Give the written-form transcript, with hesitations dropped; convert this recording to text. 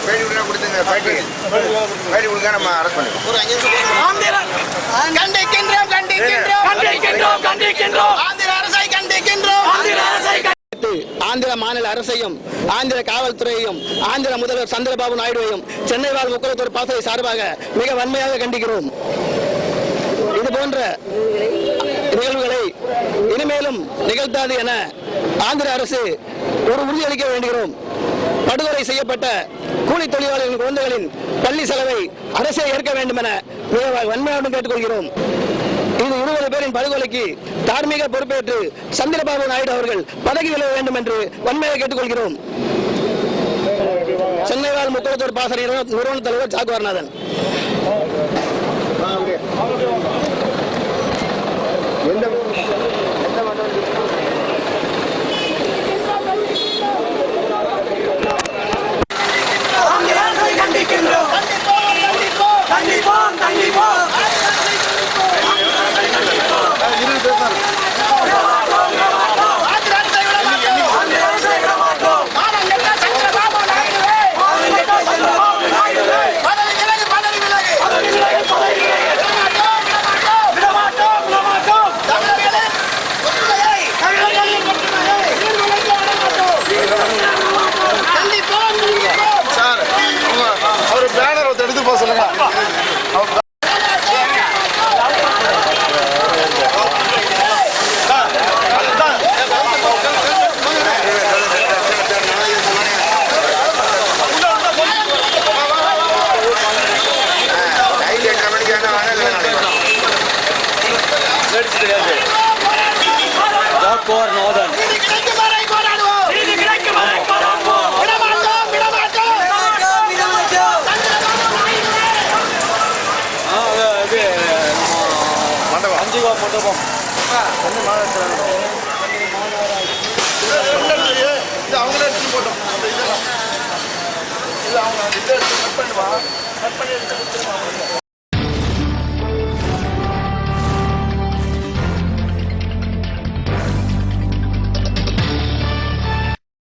பேட்டி கொடுத்துங்க பேட்டி கொடுக்க நம்ம அரசு பண்ணி ஒரு 5 நிமிஷம் கண்டிக்கின்றோம் கண்டிக்கின்றோம் கண்டிக்கின்றோம் கண்டிக்கின்றோம் ஆந்திர அரசை கண்டிக்கின்றோம் ஆந்திர அரசை ஆந்திர மாநில அரசையும் ஆந்திர காவல்துறையையும் ஆந்திர முதல்வர் சந்திரபாபு நாயுடுவையும் சென்னை வாழ் முக்குளத்தூர் பாசறை சார்பாக மிக வன்மையாக கண்டிக்கிறோம். இது போன்ற நிகழ்வுகளை இனிமேலும் நிகழ்த்தாது என ஆந்திர அரசு ஒரு உறுதியளிக்க வேண்டுகிறோம். படுகொலை செய்யப்பட்ட கூலி தொழிலாளர்களின் குழந்தைகளின் பள்ளி செலவை அரசே ஏற்க வேண்டும் என மிக வன்மையுடன் கேட்டுக்கொள்கிறோம். இது 20 பேரின் படுகொலைக்கு தார்மீக பொறுப்பேற்று சந்திரபாபு நாயுடு அவர்கள் பதவி விலக வேண்டும் என்று வன்மையாக கேட்டுக்கொள்கிறோம். சென்னை வாழ் முக்குளத்தூர் பாசறை நிறுவன தலைவர் ஜாக்குவார்நாதன். எடுத்து போக சொல்லுங்க. மண்டபம்